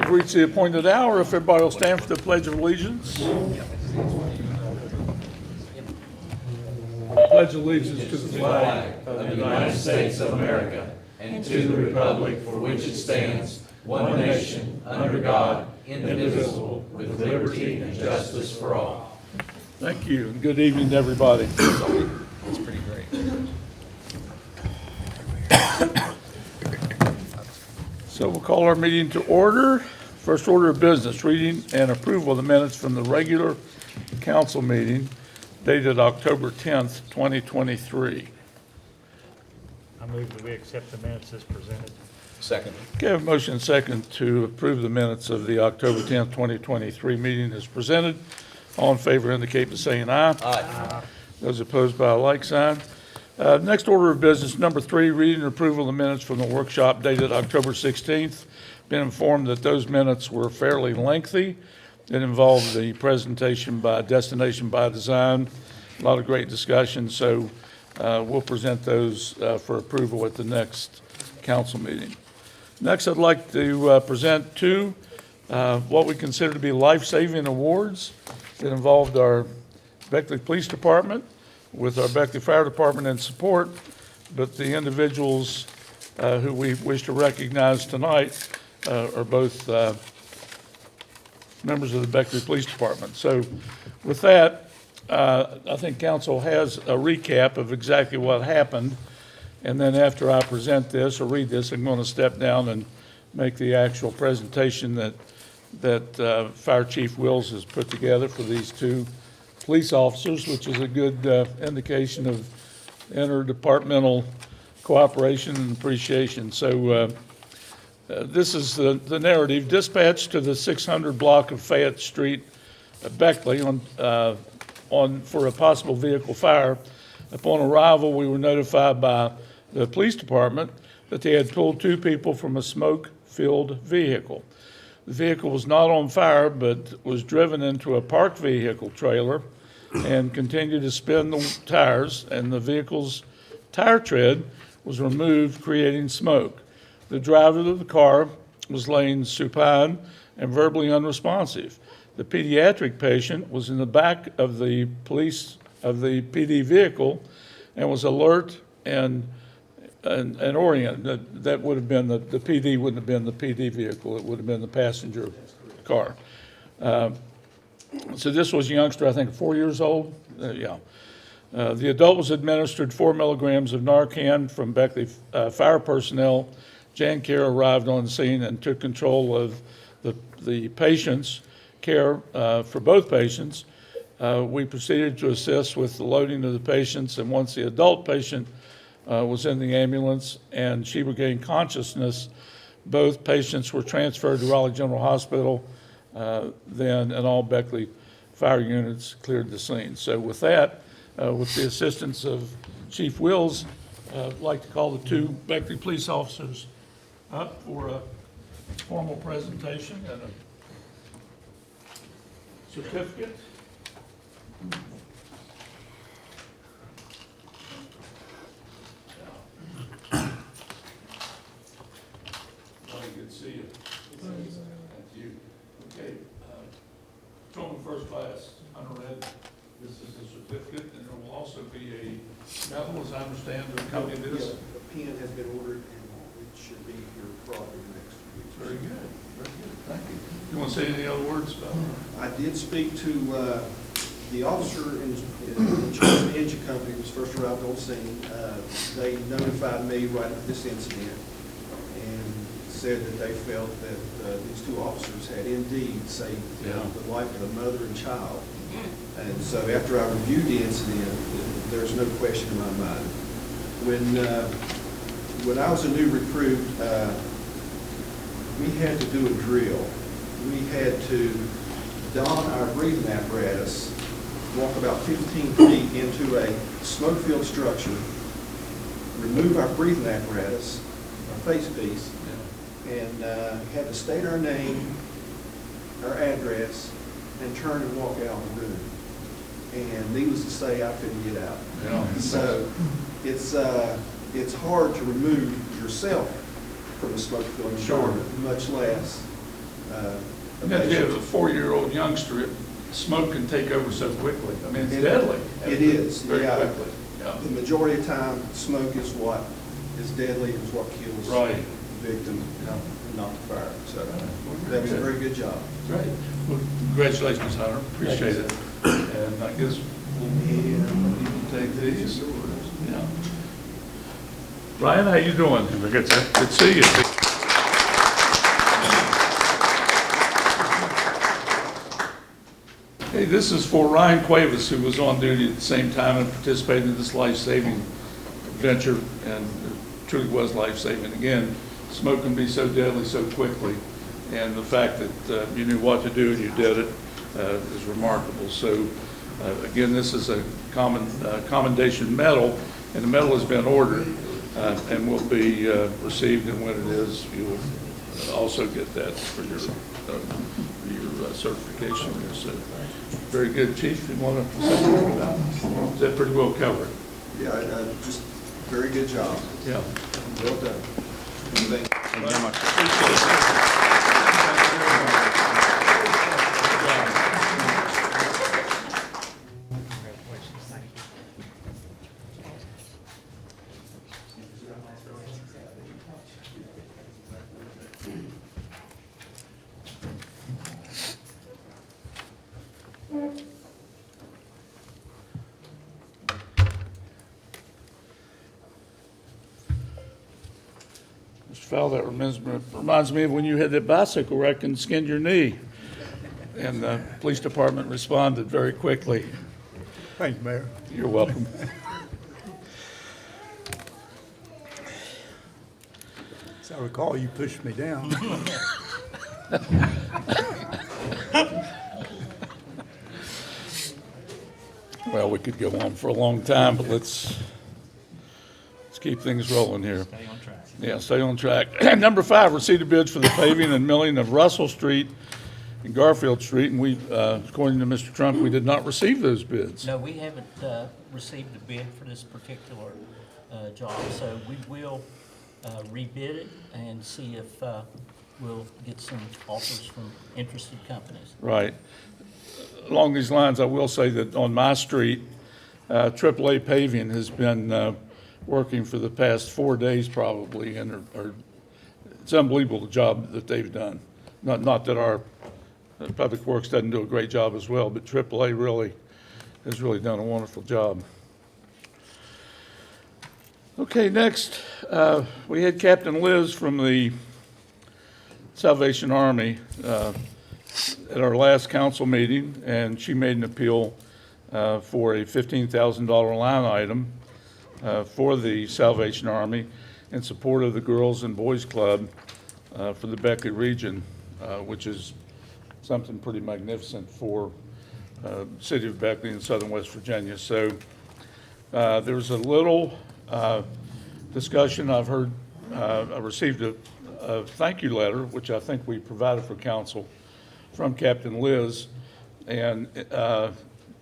we've reached the appointed hour. If everybody will stand for the Pledge of Allegiance. Pledge allegiance to the flag of the United States of America and to the republic for which it stands, one nation, under God, indivisible, with liberty and justice for all. Thank you, and good evening to everybody. That's pretty great. So we'll call our meeting to order. First order of business, reading and approval of the minutes from the regular council meeting dated October 10th, 2023. I move that we accept the minutes as presented. Second. Okay, I have a motion and second to approve the minutes of the October 10th, 2023 meeting as presented. All in favor indicate by saying aye. Aye. Those opposed by a like sign. Next order of business, number 3, reading and approval of the minutes from the workshop dated October 16th. Been informed that those minutes were fairly lengthy. It involved the presentation by Destination by Design, a lot of great discussion, so we'll present those for approval at the next council meeting. Next, I'd like to present two what we consider to be life-saving awards that involved our Beckley Police Department with our Beckley Fire Department in support, but the individuals who we wish to recognize tonight are both members of the Beckley Police Department. So with that, I think council has a recap of exactly what happened. And then after I present this or read this, I'm going to step down and make the actual presentation that Fire Chief Wills has put together for these two police officers, which is a good indication of interdepartmental cooperation and appreciation. So this is the narrative. Dispatched to the 600 block of Fayette Street, Beckley, for a possible vehicle fire. Upon arrival, we were notified by the police department that they had pulled 2 people from a smoke-filled vehicle. The vehicle was not on fire, but was driven into a parked vehicle trailer and continued to spin the tires, and the vehicle's tire tread was removed, creating smoke. The driver of the car was laying supine and verbally unresponsive. The pediatric patient was in the back of the PD vehicle and was alert and oriented. That would have been the PD wouldn't have been the PD vehicle. It would have been the passenger car. So this was a youngster, I think 4 years old. The adult was administered 4 milligrams of Narcan from Beckley fire personnel. Jan Care arrived on scene and took control of the patient's care for both patients. We proceeded to assist with the loading of the patients, and once the adult patient was in the ambulance and she regained consciousness, both patients were transferred to Raleigh General Hospital then, and all Beckley fire units cleared the scene. So with that, with the assistance of Chief Wills, I'd like to call the 2 Beckley police officers up for a formal presentation and a certificate. Good to see you. Thank you. Okay. Patrolman First Class Hunter Red, this is a certificate, and there will also be a medal, as I understand, to accompany this. A pen has been ordered, and it should be here probably in the next 2 weeks. Very good. Very good. Thank you. You want to say any other words about it? I did speak to the officer in charge of the engine company who was first arrived on scene. They notified me right after this incident and said that they felt that these 2 officers had indeed saved the life of a mother and child. And so after I reviewed the incident, there's no question in my mind. When I was a new recruit, we had to do a drill. We had to don our breathing apparatus, walk about 15 feet into a smoke-filled structure, remove our breathing apparatus, our face piece, and had to state our name, our address, and turn and walk out of the room. And needless to say, I couldn't get out. Yeah. So it's hard to remove yourself from a smoke-filled environment, much less And if you have a 4-year-old youngster, smoke can take over so quickly. I mean, it's deadly. It is, Very yeah. quickly. Yeah. The majority of time, smoke is what is deadly, is what kills Right. the victim, not the fire. So that was a very good job. Great. Well, congratulations, Hunter. Appreciate it. And I guess you can take these. Yeah. Ryan, how you doing? Good to see you. Hey, this is for Ryan Cuevas, who was on duty at the same time and participated in this life-saving venture, and it truly was life-saving. Again, smoke can be so deadly so quickly, and the fact that you knew what to do and you did it is remarkable. So, again, this is a commendation medal, and the medal has been ordered and will be received, and when it is, you will also get that for your certification. So, very good, Chief. You want to say something about it? Is that pretty well covered? Yeah, just very good job. Yeah. Well done. Thank you. Thank you very much. Congratulations. Thank you. Mr. Fowler, that reminds me of when you had that bicycle wreck and skinned your knee. And the police department responded very quickly. Thank you, Mayor. You're welcome. As I recall, you pushed me down. Well, we could go on for a long time, but let's keep things rolling here. Stay on track. Yeah, stay on track. Number 5, receipt of bids for the paving and milling of Russell Street and Garfield Street, and we, according to Mr. Trump, we did not receive those bids. No, we haven't received a bid for this particular job, so we will rebid it and see if we'll get some offers from interested companies. Right. Along these lines, I will say that on my street, AAA Paving has been working for the past 4 days probably, and it's unbelievable the job that they've done. Not that our Public Works doesn't do a great job as well, but AAA really has really done a wonderful job. Okay, next, we had Captain Liz from the Salvation Army at our last council meeting, and she made an appeal for a $15,000 line item for the Salvation Army in support of the Girls and Boys Club for the Beckley region, which is something pretty magnificent for the city of Beckley in southern West Virginia. So there was a little discussion. I've heard, I received a thank you letter, which I think we provided for council, from Captain Liz, and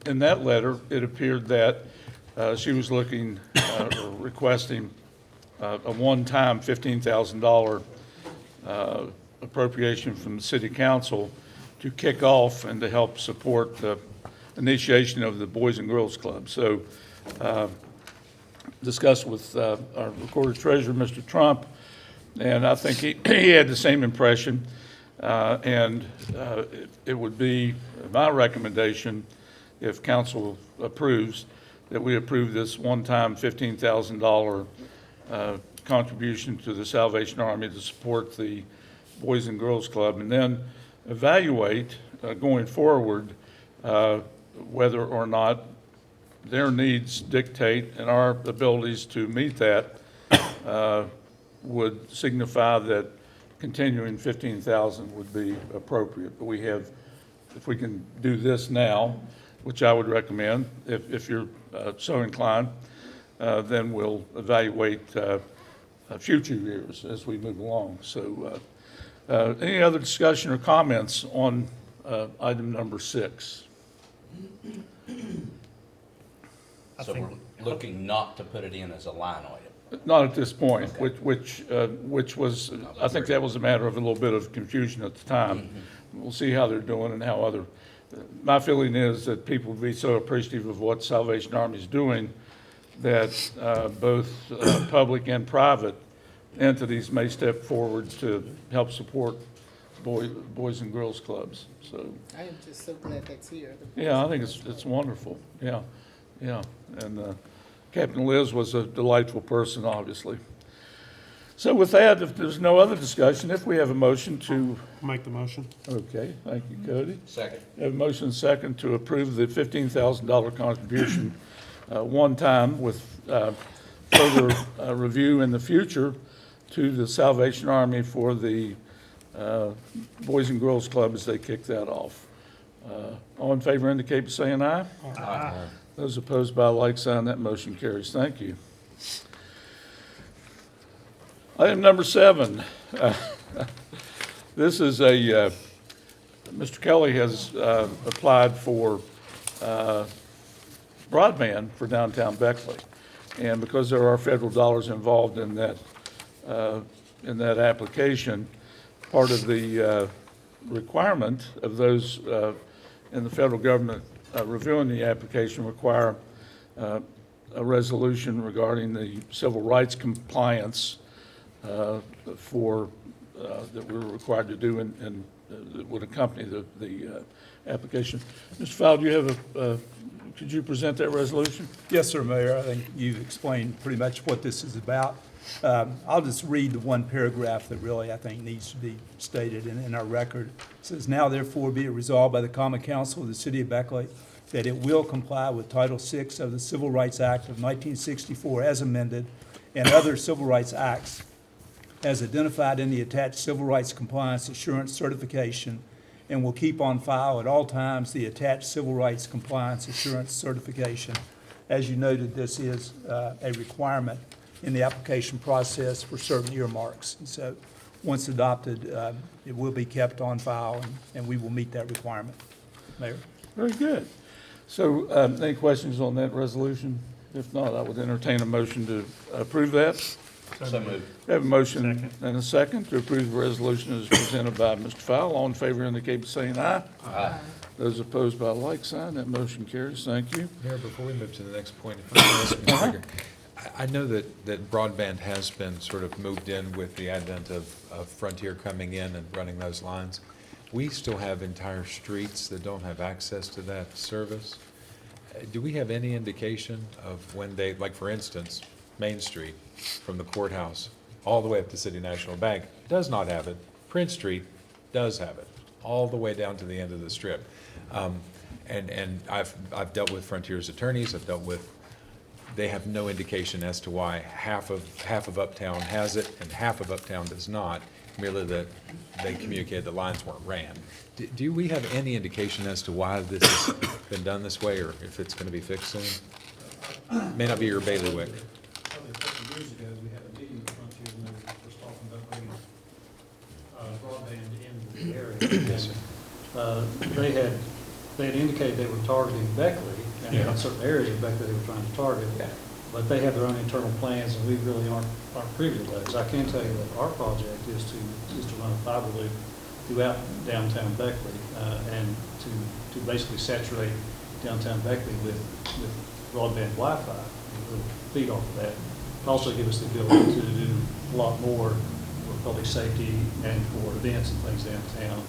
in that letter, it appeared that she was looking or requesting a one-time $15,000 appropriation from the city council to kick off and to help support the initiation of the Boys and Girls Club. So discussed with our recorder treasurer, Mr. Trump, and I think he had the same impression. And it would be my recommendation, if council approves, that we approve this one-time $15,000 contribution to the Salvation Army to support the Boys and Girls Club, and then evaluate going forward whether or not their needs dictate and our abilities to meet that would signify that continuing 15,000 would be appropriate. But we have, if we can do this now, which I would recommend, if you're so inclined, then we'll evaluate future years as we move along. So any other discussion or comments on item number 6? So we're looking not to put it in as a line item. Not at this point, which was, I think that was a matter of a little bit of confusion at the time. We'll see how they're doing and how other, my feeling is that people will be so appreciative of what Salvation Army is doing that both public and private entities may step forward to help support boys and girls clubs, so. I am just so glad that's here. Yeah, I think it's wonderful, yeah, yeah. And Captain Liz was a delightful person, obviously. So with that, if there's no other discussion, if we have a motion to, Make the motion. okay, thank you, Cody. Second. We have a motion and second to approve the $15,000 contribution one time with further review in the future to the Salvation Army for the Boys and Girls Club as they kick that off. All in favor indicate by saying aye. Aye. Those opposed by a like sign, that motion carries. Thank you. Item number 7. This is Mr. Kelly has applied for broadband for downtown Beckley. And because there are federal dollars involved in that application, part of the requirement of those in the federal government reviewing the application require a resolution regarding the civil rights compliance for that we're required to do and that would accompany the application. Mr. Fowle, do you have could you present that resolution? Yes, sir, Mayor. I think you've explained pretty much what this is about. I'll just read the one paragraph that really I think needs to be stated in our record. It says, "Now therefore be it resolved by the Common Council of the City of Beckley that it will comply with Title VI of the Civil Rights Act of 1964 as amended and other civil rights acts as identified in the attached Civil Rights Compliance Assurance Certification and will keep on file at all times the attached Civil Rights Compliance Assurance Certification." As you noted, this is a requirement in the application process for certain earmarks. And so once adopted, it will be kept on file and we will meet that requirement. Mayor? Very good. So any questions on that resolution? If not, I would entertain a motion to approve that. So moved. We have a motion Second. and a second to approve the resolution as presented by Mr. Fowle. All in favor indicate by saying aye. Aye. Those opposed by a like sign, that motion carries. Thank you. Mayor, before we move to the next point, if I may ask Mr. Trigger, I know that broadband has been sort of moved in with the advent of Frontier coming in and running those lines. We still have entire streets that don't have access to that service. Do we have any indication of when they, like for instance, Main Street from the courthouse all the way up to City National Bank does not have it. Prince Street does have it, all the way down to the end of the strip. And I've dealt with Frontier's attorneys. I've dealt with. They have no indication as to why half of Uptown has it and half of Uptown does not. Merely that they communicated the lines weren't ran. Do we have any indication as to why this has been done this way, or if it's going to be fixed soon? May not be your bailiwick. Probably a couple of years ago, we had a meeting with Frontier when they were first talking about bringing broadband in the area. Yes, sir. They had indicated they were targeting Beckley, and Yeah. in certain areas of Beckley they were trying to target. Yeah. But they have their own internal plans, and we really aren't privy to those. I can tell you that our project is to run a fiber loop throughout downtown Beckley, and to basically saturate downtown Beckley with broadband Wi-Fi, and we'll feed off of that. Also give us the ability to do a lot more for public safety and for events and things downtown,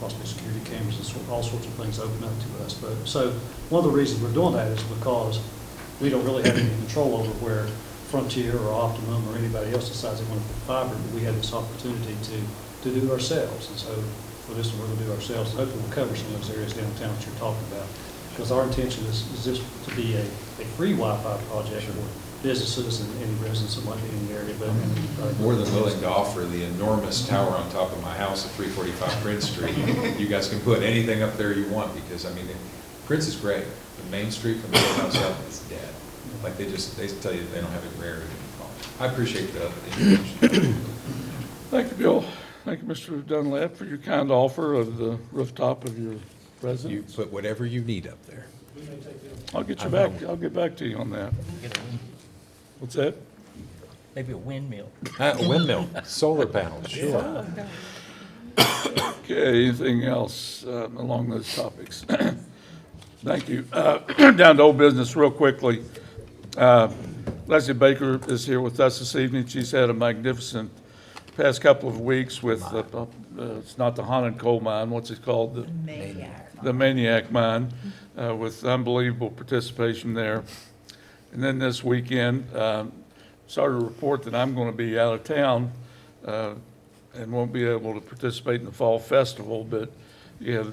possibly security cameras and all sorts of things open up to us. But so one of the reasons we're doing that is because we don't really have any control over where Frontier or Optimum or anybody else decides they want to put fiber, but we have this opportunity to do it ourselves. And so for this one, we're going to do it ourselves. Hopefully we'll cover some of those areas downtown that you're talking about. Because our intention is this to be a free Wi-Fi project for businesses and any residents that might be in the area. But I'm more than willing to offer the enormous tower on top of my house at 345 Prince Street. You guys can put anything up there you want, because, I mean, Prince is great. The Main Street from the courthouse up is dead. Like, they tell you they don't have a rare. I appreciate the information. Thank you, Bill. Thank you, Mr. Dunlap, for your kind offer of the rooftop of your You residence. put whatever you need up there. I'll get back to you on that. What's that? maybe a windmill. A windmill, solar panels, sure. Okay, anything else along those topics? Thank you. Down to old business real quickly. Leslie Baker is here with us this evening. She's had a magnificent past couple of weeks with, it's not the haunted coal mine, what's it called? The Maniac Mine, with unbelievable participation there. And then this weekend, started to report that I'm going to be out of town and won't be able to participate in the Fall Festival, but yeah,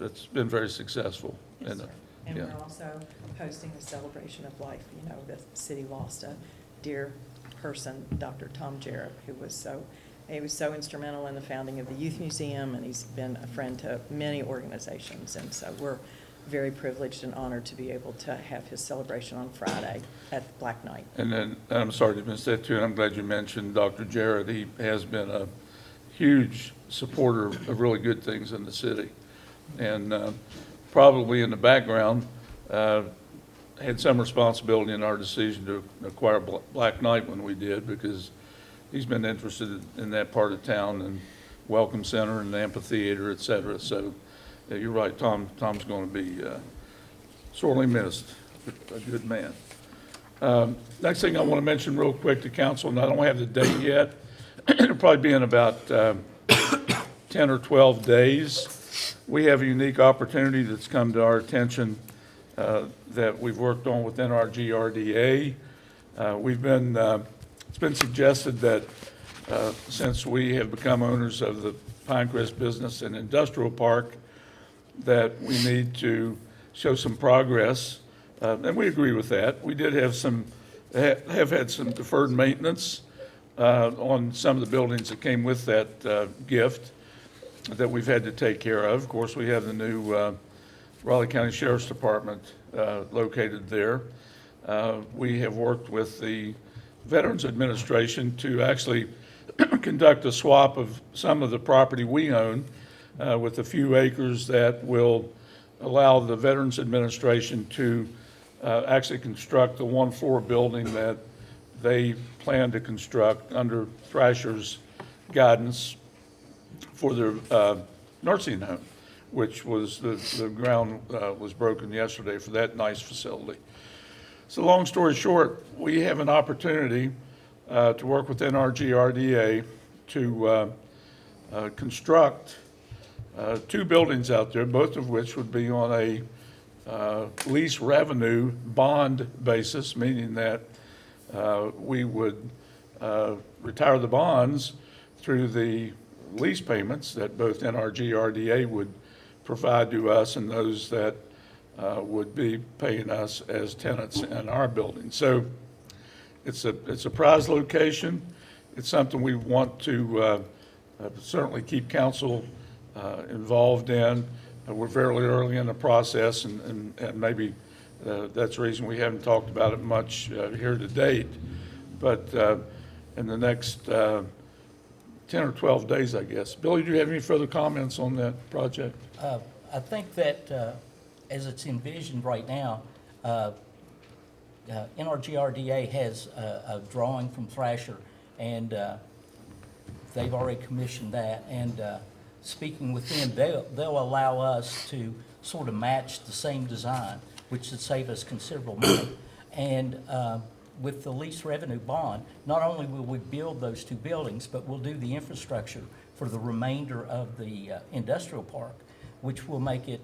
it's been very successful. Yes, And, sir. And yeah. we're also hosting a celebration of life. You know, the city lost a dear person, Dr. Tom Jarrett, he was so instrumental in the founding of the Youth Museum, and he's been a friend to many organizations. And so we're very privileged and honored to be able to have his celebration on Friday at Black Night. And then, I'm sorry to miss that too, and I'm glad you mentioned Dr. Jarrett. He has been a huge supporter of really good things in the city. And probably in the background, had some responsibility in our decision to acquire Black Knight when we did, because he's been interested in that part of town and Welcome Center and the amphitheater, et cetera. So you're right, Tom's going to be sorely missed, a good man. Next thing I want to mention real quick to council, and I don't have the date yet, it'll probably be in about 10 or 12 days. We have a unique opportunity that's come to our attention that we've worked on within our GRDA. It's been suggested that since we have become owners of the Pinecrest Business and Industrial Park, that we need to show some progress, and we agree with that. We did have had some deferred maintenance on some of the buildings that came with that gift that we've had to take care of. Of course, we have the new Raleigh County Sheriff's Department located there. We have worked with the Veterans Administration to actually conduct a swap of some of the property we own with a few acres that will allow the Veterans Administration to actually construct the one-floor building that they plan to construct under Thrasher's guidance for their nursing home, which was, the ground was broken yesterday for that nice facility. So long story short, we have an opportunity to work within our GRDA to construct two buildings out there, both of which would be on a lease revenue bond basis, meaning that we would retire the bonds through the lease payments that both NRGRDA would provide to us and those that would be paying us as tenants in our building. So it's a prize location. It's something we want to certainly keep council involved in. We're fairly early in the process, and maybe that's the reason we haven't talked about it much here to date. But in the next 10 or 12 days, I guess. Billy, do you have any further comments on that project? I think that as it's envisioned right now, NRGRDA has a drawing from Thrasher, and they've already commissioned that. And speaking with them, they'll allow us to sort of match the same design, which would save us considerable money. And with the lease revenue bond, not only will we build those two buildings, but we'll do the infrastructure for the remainder of the industrial park, which will make it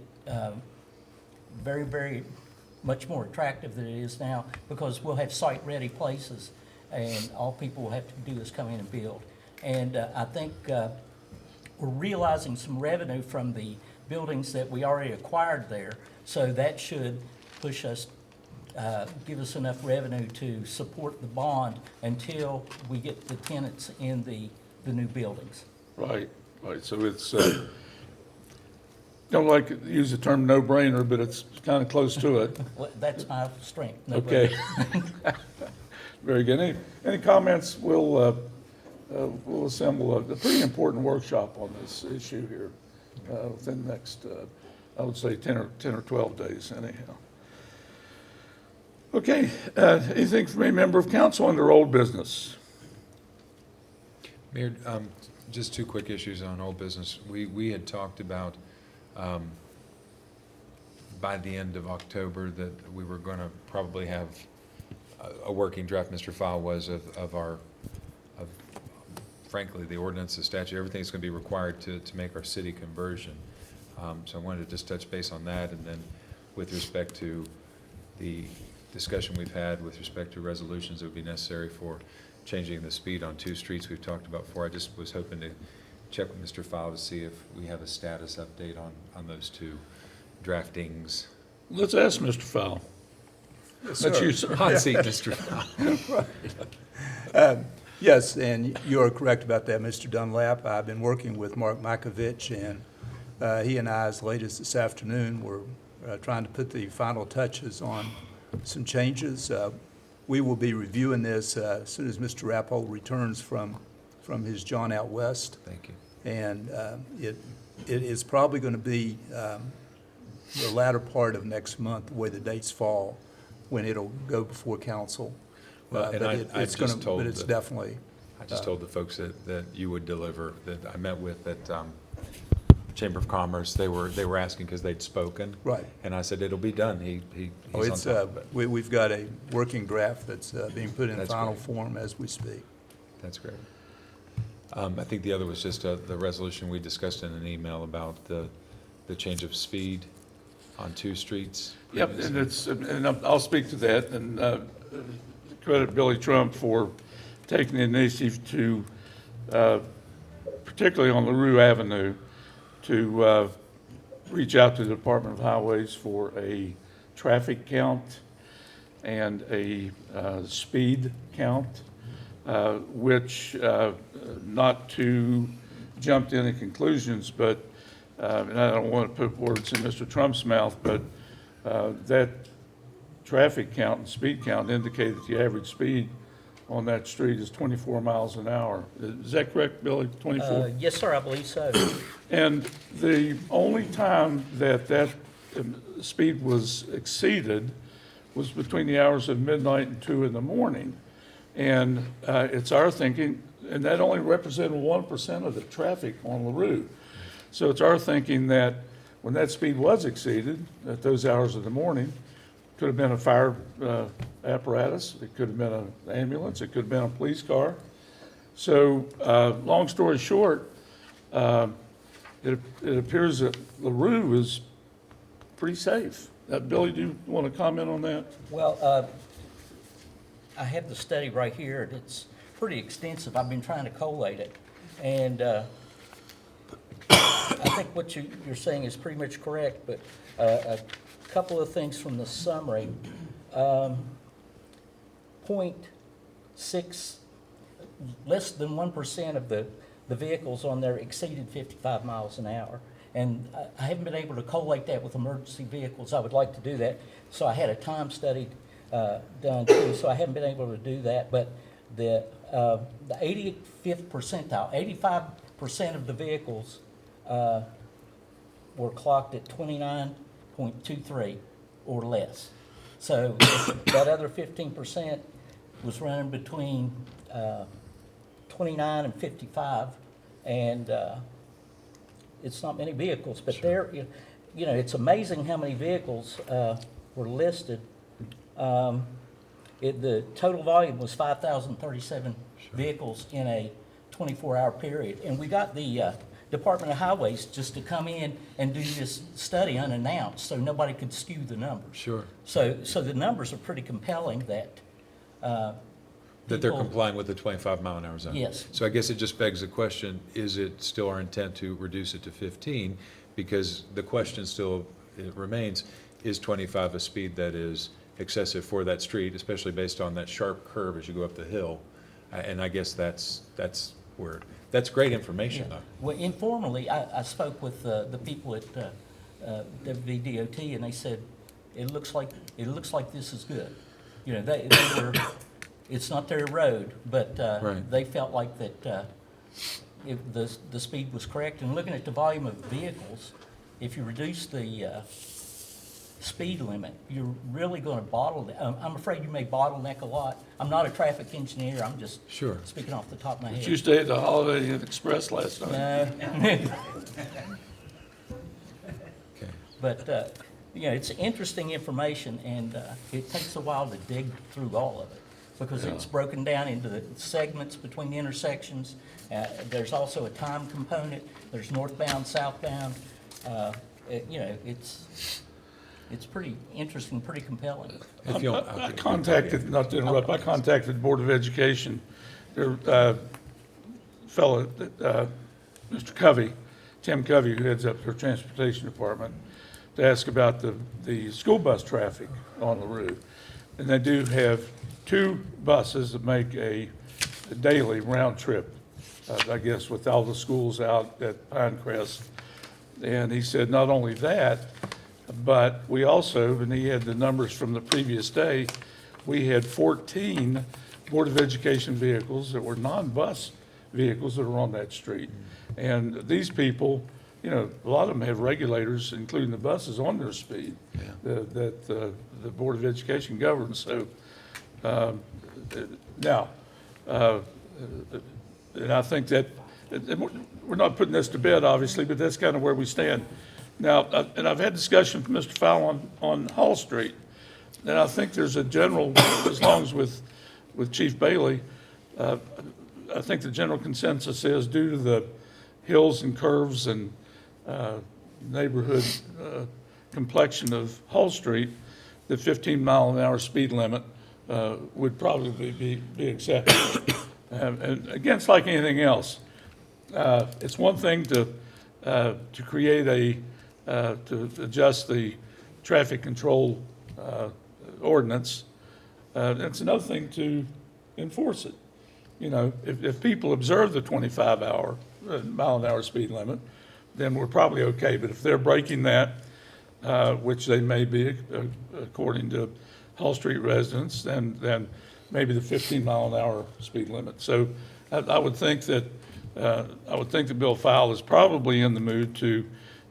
very, very much more attractive than it is now, because we'll have site-ready places, and all people will have to do is come in and build. And I think we're realizing some revenue from the buildings that we already acquired there, so that should push us, give us enough revenue to support the bond until we get the tenants in the new buildings. Right. So it's, don't like to use the term no-brainer, but it's kind of close to it. Well, that's my strength. No Okay. brainer. Very good. Any comments? We'll assemble a pretty important workshop on this issue here within the next, I would say 10 or 12 days anyhow. Okay, anything from a member of council under old business? Mayor, just two quick issues on old business. We had talked about, by the end of October, that we were going to probably have a working draft, Mr. File was, of frankly, the ordinance, the statute, everything's going to be required to make our city conversion. So I wanted to just touch base on that, and then with respect to the discussion we've had with respect to resolutions that would be necessary for changing the speed on 2 streets we've talked about before. I just was hoping to check with Mr. Fowle to see if we have a status update on those 2 draftings. Let's ask Mr. Fowle. Yes, That's sir. you, sir. Hot seat, Mr. Fowle. Yes, and you are correct about that, Mr. Dunlap. I've been working with Mark Makovich, and he and I, as late as this afternoon, were trying to put the final touches on some changes. We will be reviewing this as soon as Mr. Rappold returns from his John out west. Thank you. And it is probably going to be the latter part of next month, the way the dates fall, when it'll go before council. Well, and I just told but it's the- definitely. I just told the folks that you would deliver, that I met with at Chamber of Commerce. They were asking because they'd spoken. Right. And I said, it'll be done. He's Oh, on it's, top of it. we've got a working draft that's being put in That's final great. form as we speak. That's great. I think the other was just the resolution we discussed in an email about the change of speed on 2 streets. Yep, and I'll speak to that, and credit Billy Trump for taking the initiative to, particularly on LaRue Avenue, to reach out to the Department of Highways for a traffic count and a speed count, which, not to jump to any conclusions, but, and I don't want to put words in Mr. Trump's mouth, but that traffic count and speed count indicated that the average speed on that street is 24 miles an hour. Is that correct, Billy? 24? Yes, sir, I believe so. And the only time that speed was exceeded was between the hours of midnight and 2 in the morning. And it's our thinking, and that only represented 1% of the traffic on LaRue. So it's our thinking that when that speed was exceeded at those hours of the morning, could have been a fire apparatus, it could have been an ambulance, it could have been a police car. So, long story short, it appears that LaRue is pretty safe. Billy, do you want to comment on that? Well, I have the study right here, and it's pretty extensive. I've been trying to collate it. And I think what you're saying is pretty much correct, but a couple of things from the summary. 0.6, less than 1% of the vehicles on there exceeded 55 miles an hour. And I haven't been able to collate that with emergency vehicles. I would like to do that. So I had a time study done too, so I haven't been able to do that. But the 85th percentile, 85% of the vehicles were clocked at 29.23 or less. So that other 15% was running between 29 and 55, and it's not many vehicles, but there, you know, it's amazing how many vehicles were listed. The total volume was 5,037 vehicles in a 24-hour period, and we got the Department of Highways just to come in and do this study unannounced, so nobody could skew the numbers. Sure. So the numbers are pretty compelling that. That they're people- complying with the 25-mile-an-hour zone. Yes. So I guess it just begs the question, is it still our intent to reduce it to 15? Because the question still it remains, is 25 a speed that is excessive for that street, especially based on that sharp curve as you go up the hill? And I guess that's where, that's great information, though. Well, informally, I spoke with the people at WVDOT, and they said, it looks like this is good. You know, they were, it's not their road, but Right. they felt like that the speed was correct. And looking at the volume of vehicles, if you reduce the speed limit, you're really gonna I'm afraid you may bottleneck a lot. I'm not a traffic engineer, I'm just Sure. speaking off the top of my head. Did you stay at the Holiday Inn Express last night? No. Okay. But, you know, it's interesting information, and it takes a while to dig through all of it, because it's broken down into the segments between the intersections. There's also a time component, there's northbound, southbound. You know, it's pretty interesting, pretty compelling. If you'll, I contacted, not to interrupt, I contacted the Board of Education, their fellow, Mr. Covey, Tim Covey, who heads up their transportation department, to ask about the school bus traffic on LaRue. And they do have 2 buses that make a daily round trip, I guess, with all the schools out at Pinecrest. And he said not only that, but we also, and he had the numbers from the previous day, we had 14 Board of Education vehicles that were non-bus vehicles that are on that street. And these people, you know, a lot of them have regulators, including the buses, on their speed that the Board of Education governs. So now, and I think that, we're not putting this to bed, obviously, but that's kind of where we stand. Now, and I've had discussion with Mr. Fowle on Hall Street, and I think there's a general, as long as with Chief Bailey, I think the general consensus is, due to the hills and curves and neighborhood complexion of Hall Street, the 15-mile-an-hour speed limit would probably be acceptable. And again, it's like anything else. It's one thing to create to adjust the traffic control ordinance. It's another thing to enforce it. You know, if people observe the 25-mile-an-hour speed limit, then we're probably okay. But if they're breaking that, which they may be, according to Hall Street residents, then maybe the 15-mile-an-hour speed limit. So I would think that Bill Fowle is probably in the mood to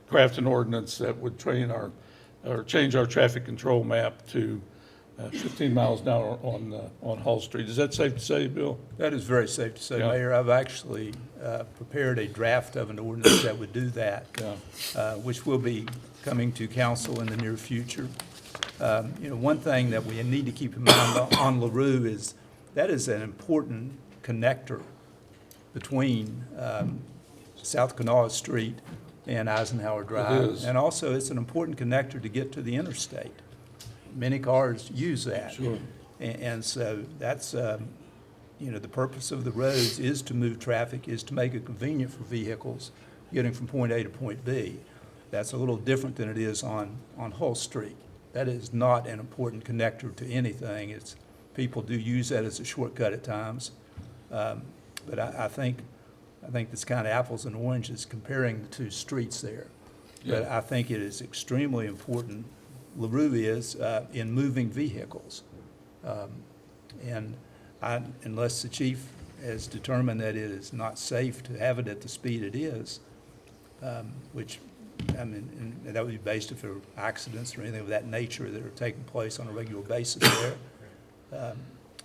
craft an ordinance that would change our traffic control map to 15 miles an hour on Hall Street. Is that safe to say, Bill? That is very safe to say, Yeah. Mayor. I've actually prepared a draft of an ordinance that would do that, which will be coming to council in the near future. You know, one thing that we need to keep in mind on LaRue is that is an important connector between South Kanawha Street and Eisenhower Drive. is. And also, it's an important connector to get to the interstate. Many cars use that. Sure. And so that's, you know, the purpose of the roads is to move traffic, is to make it convenient for vehicles getting from point A to point B. That's a little different than it is on Hull Street. That is not an important connector to anything. It's, people do use that as a shortcut at times. But I think it's kind of apples and oranges comparing the 2 streets there. But Yeah. I think it is extremely important, LaRue is, in moving vehicles. And unless the chief has determined that it is not safe to have it at the speed it is, which, I mean, and that would be based if there were accidents or anything of that nature that are taking place on a regular basis there.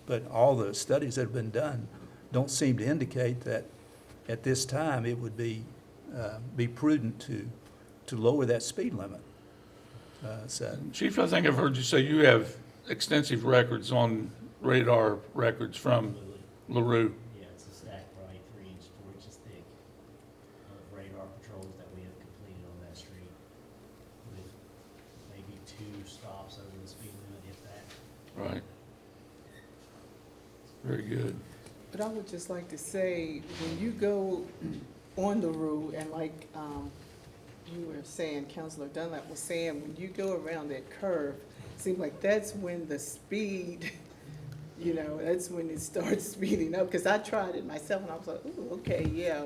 But all the studies that have been done don't seem to indicate that at this time it would be prudent to lower that speed limit. So, Chief, I think I've heard you say you have extensive records on radar records from LaRue. Yeah, it's a stack, probably 3 inches, 4 inches thick of radar patrols that we have completed on that street, with maybe 2 stops over the speed limit, if that. Right. Very good. But I would just like to say, when you go on the route, and like you were saying, Councilor Dunlap was saying, when you go around that curve, it seems like that's when the speed, you know, that's when it starts speeding up. Because I tried it myself, and I was like, ooh, okay, yeah,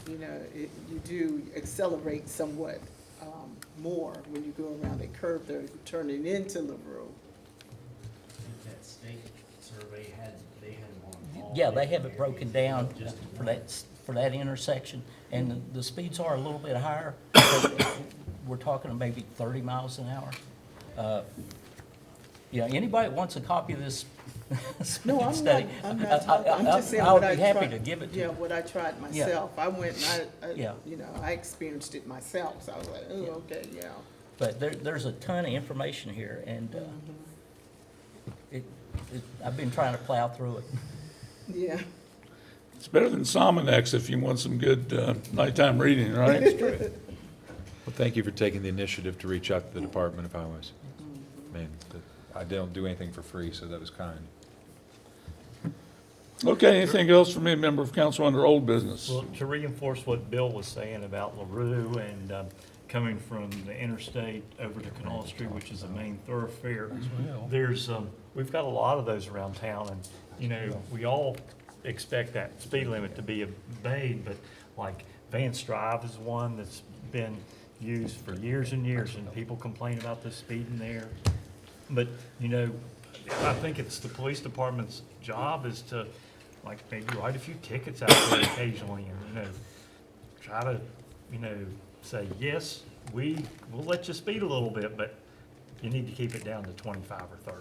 you know, you do accelerate somewhat more when you go around that curve there, turning into LaRue. I think that state survey they had one on all. Yeah, they have it different broken areas, down just for that intersection, and the speeds are a little bit higher. But we're talking maybe 30 miles an hour. Yeah, anybody that wants a copy of this No, speed I'm not, study, I'm not talking, I'm just saying I'll what be I happy tried. to give it to Yeah, you. what I tried Yeah. myself. I went and Yeah. you know, I experienced it myself, so I was like, oh, Yeah. okay, yeah. But there's a ton of information here, and I've been trying to plow through it. Yeah. It's better than Sominex if you want some good nighttime reading, right? Well, thank you for taking the initiative to reach out to the Department of Highways. Man, I don't do anything for free, so that was kind. Okay, anything else from any member of council under old business? Well, to reinforce what Bill was saying about LaRue and coming from the interstate over to Canal Street, which is a main thoroughfare, there's, we've got a lot of those around town, and, you know, we all expect that speed limit to be obeyed, but like Vance Drive is one that's been used for years and years, and people complain about the speed in there. But, you know, I think it's the police department's job is to, like, maybe write a few tickets out there occasionally and, you know, try to, you know, say, yes, we'll let you speed a little bit, but you need to keep it down to 25 or 30.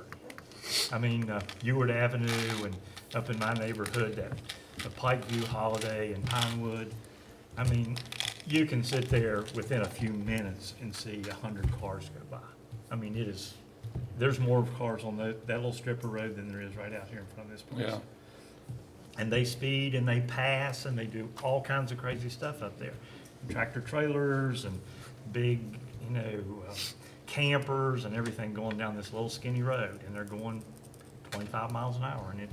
I mean, Ewart Avenue and up in my neighborhood, the Pikeview Holiday and Pinewood, I mean, you can sit there within a few minutes and see 100 cars go by. I mean, there's more cars on that little strip of road than there is right out here in front of this place. Yeah. And they speed and they pass and they do all kinds of crazy stuff up there. Tractor trailers and big, you know, campers and everything going down this little skinny road, and they're going 25 miles an hour, and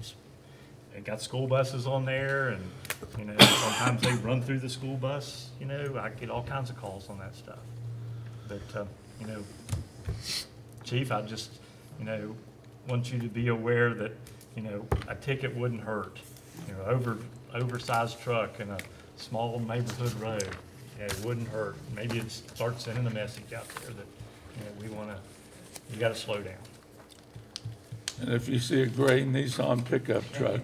they got school buses on there, and, you know, sometimes they run through the school bus, you know, I get all kinds of calls on that stuff. But, you know, Chief, I just, you know, want you to be aware that, you know, a ticket wouldn't hurt. You know, oversized truck in a small neighborhood road, yeah, it wouldn't hurt. Maybe it starts sending a message out there that, you know, you gotta slow down. And if you see a gray Nissan pickup truck,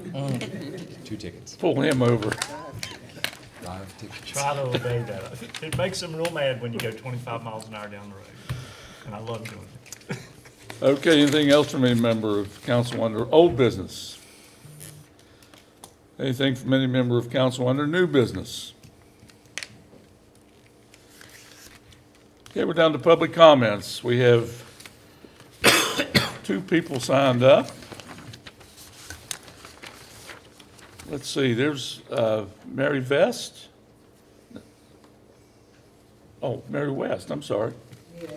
2 tickets. pull him over. 5 tickets. Try to obey that. It makes them real mad when you go 25 miles an hour down the road, and I love doing it. Okay, anything else from any member of council under old business? Anything from any member of council under new business? Okay, we're down to public comments. We have 2 people signed up. Let's see, there's Mary Vest. Oh, Mary West, I'm sorry. Good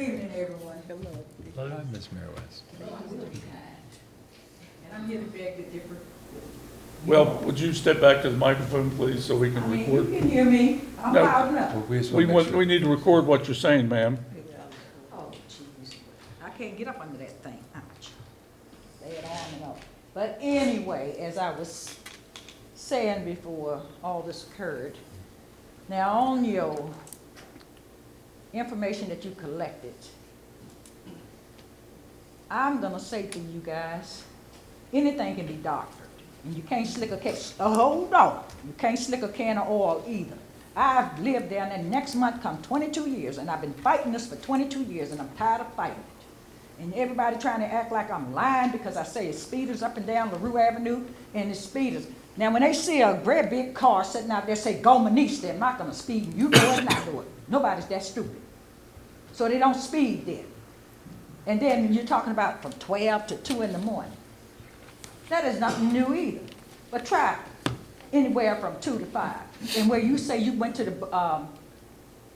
evening, everyone. Hello. Hi, Ms. Mary West. And I'm here to beg to differ. Well, would you step back to the microphone, please, so we can I mean, record? you can hear me. I'm No. loud enough. Well, we just We want to make want, sure. we need to record what you're saying, ma'am. Oh, jeez. I can't get up under that thing. Ouch. Say it on and on. But anyway, as I was saying before all this occurred, now on your information that you collected, I'm gonna say to you guys, anything can be doctored. And you can't slick a can, hold on, you can't slick a can of oil either. I've lived there, and then next month come 22 years, and I've been fighting this for 22 years, and I'm tired of fighting it. And everybody trying to act like I'm lying because I say it's speeders up and down LaRue Avenue, and it's speeders. Now, when they see a great big car sitting out there, say, go Maniche, they're not gonna speed. You know it and I know it. Nobody's that stupid. So they don't speed then. And then you're talking about from 12 to 2 in the morning. That is nothing new either. But try anywhere from 2 to 5. And where you say you went to the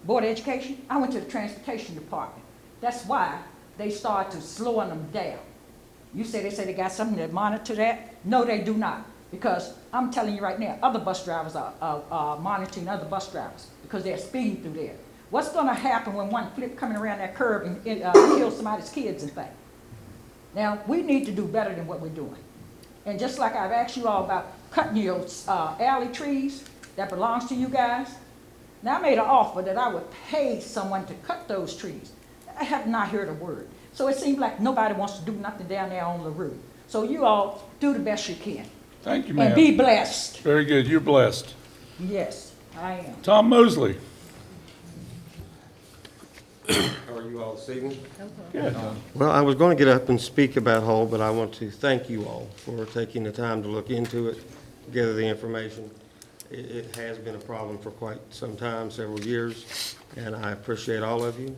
Board of Education, I went to the Transportation Department. That's why they started to slowing them down. You say they got something that monitor that? No, they do not. Because I'm telling you right now, other bus drivers are monitoring other bus drivers because they're speeding through there. What's going to happen when one flip coming around that curb and kills somebody's kids and things? Now, we need to do better than what we're doing. And just like I've asked you all about cutting your alley trees that belongs to you guys, now I made an offer that I would pay someone to cut those trees. I have not heard a word. So it seems like nobody wants to do nothing down there on LaRue. So you all do the best you can. Thank you, ma'am. And be blessed. Very good, you're blessed. Yes, I am. Tom Mosley. How are you all this evening? Good. Well, I was going to get up and speak about Hull, but I want to thank you all for taking the time to look into it, gather the information. It has been a problem for quite some time, several years, and I appreciate all of you,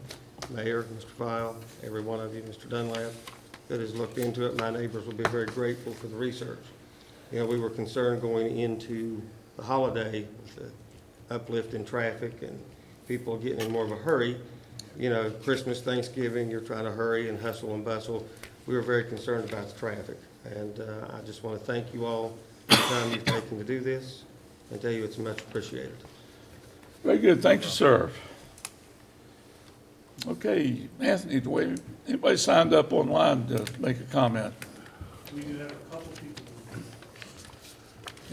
Mayor, Mr. File, every one of you, Mr. Dunlap, that has looked into it. My neighbors will be very grateful for the research. You know, we were concerned going into the holiday with the uplift in traffic and people getting in more of a hurry. You know, Christmas, Thanksgiving, you're trying to hurry and hustle and bustle. We were very concerned about the traffic. And I just want to thank you all for the time you've taken to do this and tell you it's much appreciated. Very good, thank you, sir. Okay, Anthony, anybody signed up online to make a comment? We do have a couple people.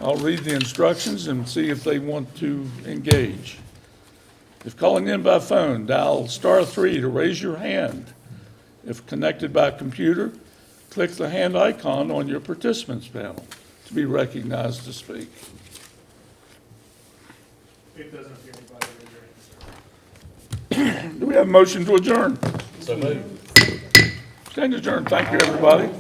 I'll read the instructions and see if they want to engage. If calling in by phone, dial *3 to raise your hand. If connected by computer, click the hand icon on your participants panel to be recognized to speak. It doesn't appear anybody raised their hand. Do we have a motion to adjourn? So moved. Stand adjourned. Thank you, everybody.